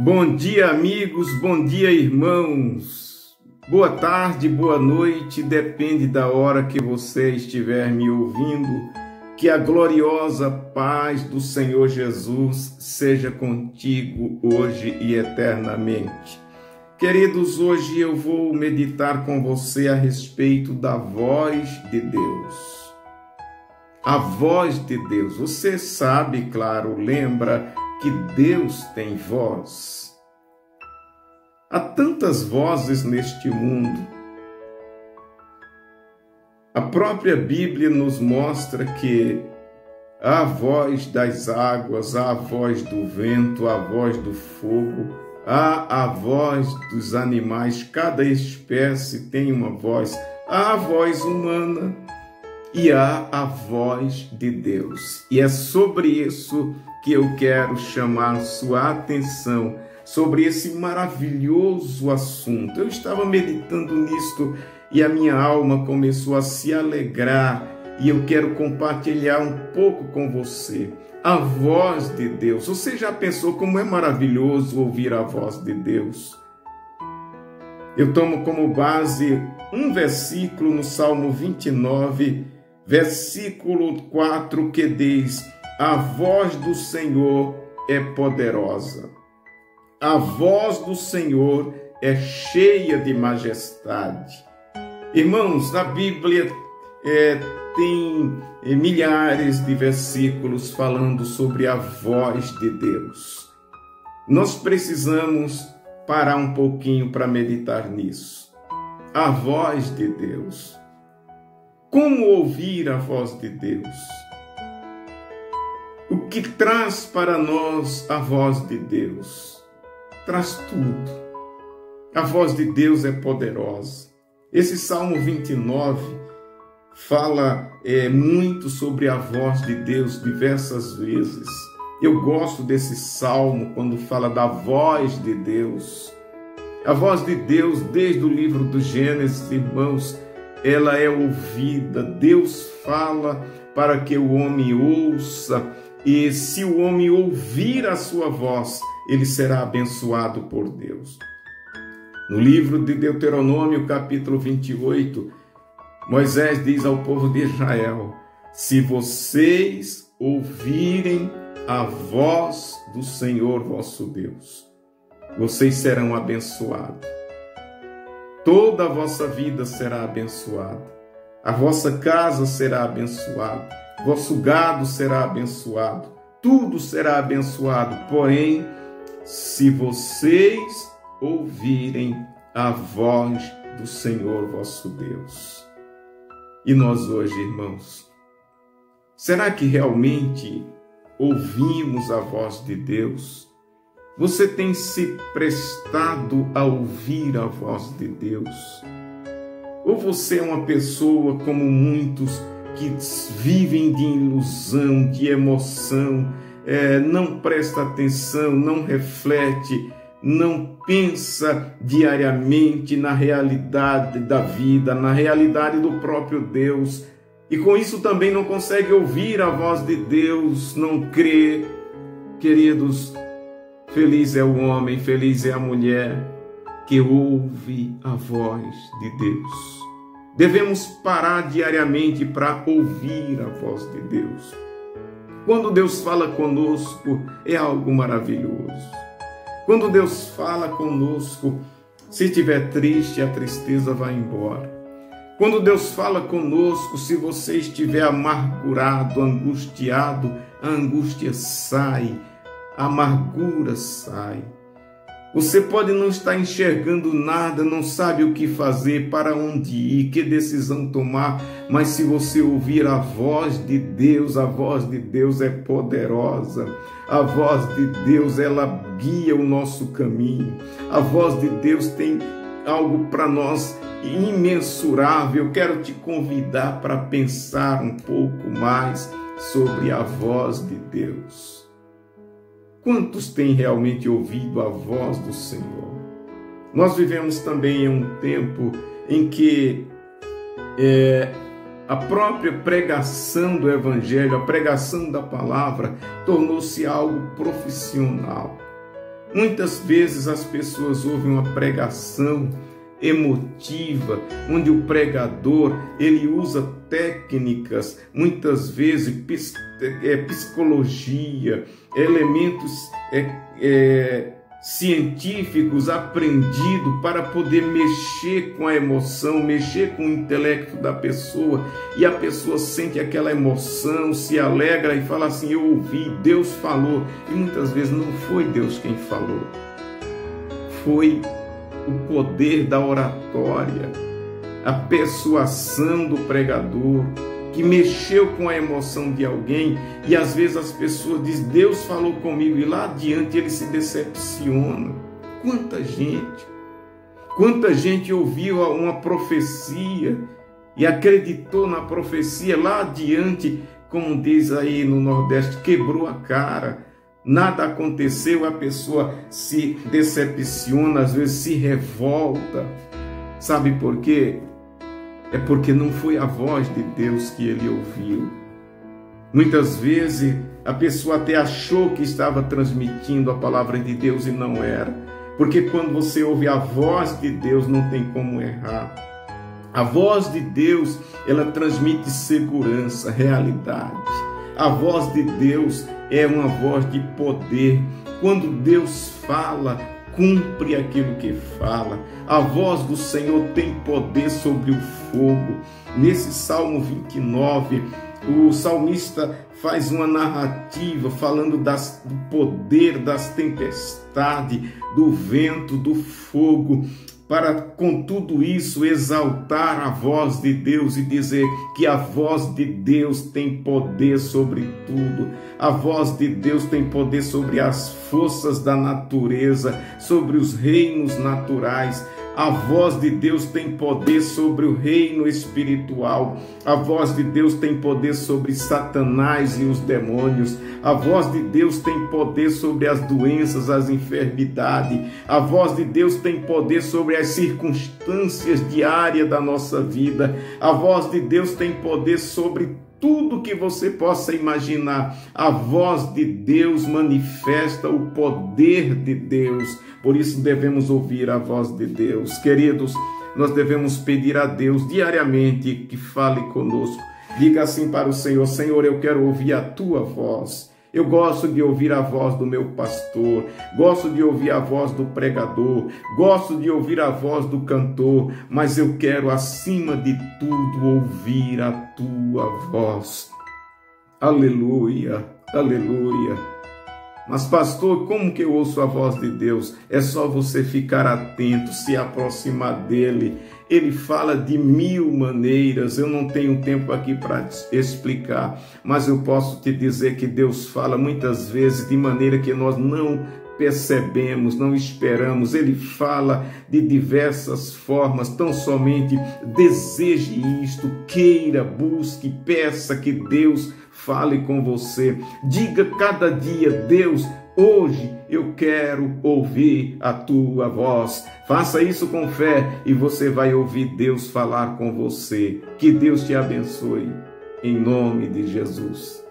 Bom dia, amigos, bom dia, irmãos. Boa tarde, boa noite, depende da hora que você estiver me ouvindo. Que a gloriosa paz do Senhor Jesus seja contigo hoje e eternamente. Queridos, hoje eu vou meditar com você a respeito da voz de Deus. A voz de Deus. Você sabe, claro, lembra que Deus tem voz. Há tantas vozes neste mundo. A própria Bíblia nos mostra que há a voz das águas, há a voz do vento, há a voz do fogo, há a voz dos animais, cada espécie tem uma voz, há a voz humana e há a voz de Deus. E é sobre isso que eu quero chamar sua atenção, sobre esse maravilhoso assunto. Eu estava meditando nisto e a minha alma começou a se alegrar e eu quero compartilhar um pouco com você. A voz de Deus. Você já pensou como é maravilhoso ouvir a voz de Deus? Eu tomo como base um versículo no Salmo 29, versículo 4, que diz: a voz do Senhor é poderosa. A voz do Senhor é cheia de majestade. Irmãos, na Bíblia tem milhares de versículos falando sobre a voz de Deus. Nós precisamos parar um pouquinho para meditar nisso. A voz de Deus. Como ouvir a voz de Deus? O que traz para nós a voz de Deus? Traz tudo. A voz de Deus é poderosa. Esse Salmo 29 fala muito sobre a voz de Deus diversas vezes. Eu gosto desse salmo quando fala da voz de Deus. A voz de Deus, desde o livro do Gênesis, irmãos, ela é ouvida. Deus fala para que o homem ouça, e se o homem ouvir a sua voz, ele será abençoado por Deus. No livro de Deuteronômio, capítulo 28, Moisés diz ao povo de Israel: se vocês ouvirem a voz do Senhor vosso Deus, vocês serão abençoados. Toda a vossa vida será abençoada. A vossa casa será abençoada. Vosso gado será abençoado. Tudo será abençoado. Porém, se vocês ouvirem a voz do Senhor vosso Deus. E nós hoje, irmãos, será que realmente ouvimos a voz de Deus? Você tem se prestado a ouvir a voz de Deus? Ou você é uma pessoa como muitos que vivem de ilusão, de emoção, não presta atenção, não reflete, não pensa diariamente na realidade da vida, na realidade do próprio Deus, e com isso também não consegue ouvir a voz de Deus, não crê? Queridos, feliz é o homem, feliz é a mulher que ouve a voz de Deus. Devemos parar diariamente para ouvir a voz de Deus. Quando Deus fala conosco, é algo maravilhoso. Quando Deus fala conosco, se estiver triste, a tristeza vai embora. Quando Deus fala conosco, se você estiver amargurado, angustiado, a angústia sai, a amargura sai. Você pode não estar enxergando nada, não sabe o que fazer, para onde ir, que decisão tomar, mas se você ouvir a voz de Deus é poderosa. A voz de Deus, ela guia o nosso caminho. A voz de Deus tem algo para nós imensurável. Eu quero te convidar para pensar um pouco mais sobre a voz de Deus. Quantos têm realmente ouvido a voz do Senhor? Nós vivemos também em um tempo em que a própria pregação do Evangelho, a pregação da palavra, tornou-se algo profissional. Muitas vezes as pessoas ouvem uma pregação emotiva, onde o pregador ele usa técnicas, muitas vezes psicologia, elementos científicos aprendidos para poder mexer com a emoção, mexer com o intelecto da pessoa, e a pessoa sente aquela emoção, se alegra e fala assim: eu ouvi, Deus falou. E muitas vezes não foi Deus quem falou, foi o poder da oratória, a persuasão do pregador, que mexeu com a emoção de alguém. E às vezes as pessoas dizem: Deus falou comigo, e lá adiante ele se decepciona. Quanta gente ouviu uma profecia e acreditou na profecia, lá adiante, como diz aí no Nordeste, quebrou a cara. Nada aconteceu, a pessoa se decepciona, às vezes se revolta. Sabe por quê? É porque não foi a voz de Deus que ele ouviu. Muitas vezes a pessoa até achou que estava transmitindo a palavra de Deus e não era. Porque quando você ouve a voz de Deus, não tem como errar. A voz de Deus, ela transmite segurança, realidade. A voz de Deus é uma voz de poder. Quando Deus fala, cumpre aquilo que fala. A voz do Senhor tem poder sobre o fogo. Nesse Salmo 29, o salmista faz uma narrativa falando do poder das tempestades, do vento, do fogo, para com tudo isso exaltar a voz de Deus e dizer que a voz de Deus tem poder sobre tudo. A voz de Deus tem poder sobre as forças da natureza, sobre os reinos naturais. A voz de Deus tem poder sobre o reino espiritual. A voz de Deus tem poder sobre Satanás e os demônios. A voz de Deus tem poder sobre as doenças, as enfermidades. A voz de Deus tem poder sobre as circunstâncias diárias da nossa vida. A voz de Deus tem poder sobre tudo que você possa imaginar. A voz de Deus manifesta o poder de Deus. Por isso devemos ouvir a voz de Deus. Queridos, nós devemos pedir a Deus diariamente que fale conosco. Diga assim para o Senhor: Senhor, eu quero ouvir a tua voz. Eu gosto de ouvir a voz do meu pastor, gosto de ouvir a voz do pregador, gosto de ouvir a voz do cantor, mas eu quero, acima de tudo, ouvir a tua voz. Aleluia, aleluia. Mas pastor, como que eu ouço a voz de Deus? É só você ficar atento, se aproximar dele. Ele fala de 1000 maneiras, eu não tenho tempo aqui para explicar, mas eu posso te dizer que Deus fala muitas vezes de maneira que nós não percebemos, não esperamos. Ele fala de diversas formas. Tão somente deseje isto, queira, busque, peça que Deus fale com você. Diga cada dia: Deus, hoje eu quero ouvir a tua voz. Faça isso com fé e você vai ouvir Deus falar com você. Que Deus te abençoe, em nome de Jesus.